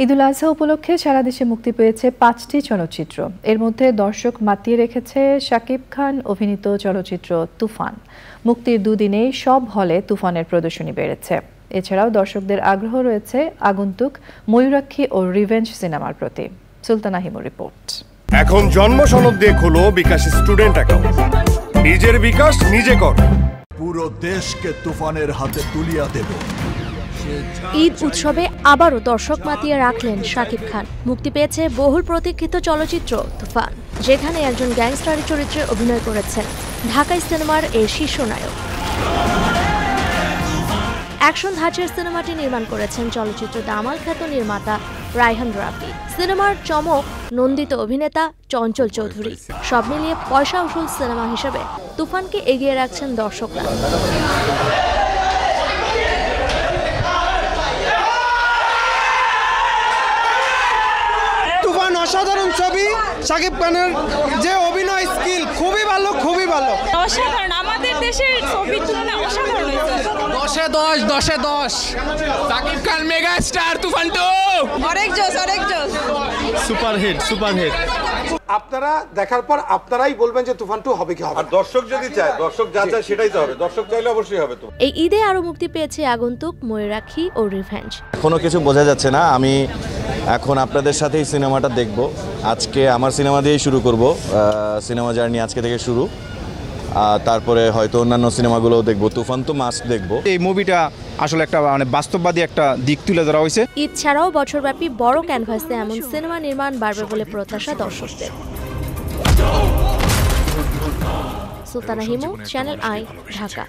ঈদুল আজহা উপলক্ষে সারা দেশে মুক্তি পেয়েছে 5টি চলচ্চিত্র। এর মধ্যে দর্শক মাতিয়ে রেখেছে শাকিব খান অভিনীত চলচ্চিত্র তুফান। মুক্তির দুদিনেই সব হলে তুফানের প্রদর্শনী বেড়েছে। এছাড়াও দর্শকদের আগ্রহ রয়েছে আগন্তুক, ময়ূরাক্ষী ও রিভেঞ্জ সিনেমার প্রতি। সুলতানা হিমুর রিপোর্ট। এখন জন্ম সনদ দিয়ে খোলো বিকাশ স্টুডেন্ট অ্যাকাউন্ট। নিজের বিকাশ নিজে কর। পুরো দেশকে তুফানের হাতে তুলিয়া দেব। ঈদ উৎসবে আবারও দর্শক মাতিয়ে রাখলেন শাকিব খান। মুক্তি পেয়েছে বহুল প্রতীক্ষিত চলচ্চিত্র তুফান, যেখানে একজন গ্যাংস্টারের চরিত্রে অভিনয় করেছেন ঢাকাই সিনেমার এই শীর্ষ নায়ক। অ্যাকশন ধাঁচের সিনেমাটি নির্মাণ করেছেন চলচ্চিত্র দামাল খ্যাত নির্মাতা রায়হান রাফি। সিনেমার চমক নন্দিত অভিনেতা চঞ্চল চৌধুরী। সব মিলিয়ে পয়সা উসুল সিনেমা হিসেবে তুফানকে এগিয়ে রাখছেন দর্শকরা। তুফান অসাধারণ ছবি। শাকিব খানের যে অভিনয় স্কিল খুবই ভালো, খুবই ভালো। অসাধারণ, আমাদের দেশের ছবির তুলনায় অসাধারণ হয়েছে। 10-এ 10, 10-এ 10। শাকিব খান মেগা স্টার, তুফান 2 অনেক জোস, অনেক জোস। Super hit, super hit. আপনারা দেখার পর আপনারাই বলবেন যে তুফান 2 হবে কি হবে। আর দর্শক যদি চায়, দর্শক যা চায় সেটাই তো হবে। দর্শক চাইলে অবশ্যই হবে। তো এই ঈদে আরো মুক্তি পেয়েছে আগন্তুক, ময়ূরাক্ষী ও রিভেঞ্জ। কোনো কিছু বোঝা যাচ্ছে না। আমি এখন আপনাদের সাথেই সিনেমাটা দেখব। আজকে আমার সিনেমা দিয়েই শুরু করব। সিনেমা জার্নি আজকে থেকে শুরু। তারপরে হয়তো অন্যান্য সিনেমাগুলোও দেখব। তুফান তো মাস্ট দেখব। এই মুভিটা আসলে একটা বাস্তববাদী একটা দিক তুলে ধরা হয়েছে। ঈদ ছাড়াও বছরব্যাপী বড় ক্যানভাসে এমন সিনেমা নির্মাণ বাড়বে বলে প্রত্যাশা দর্শকদের। Sultana Himu, channel I, Dhaka.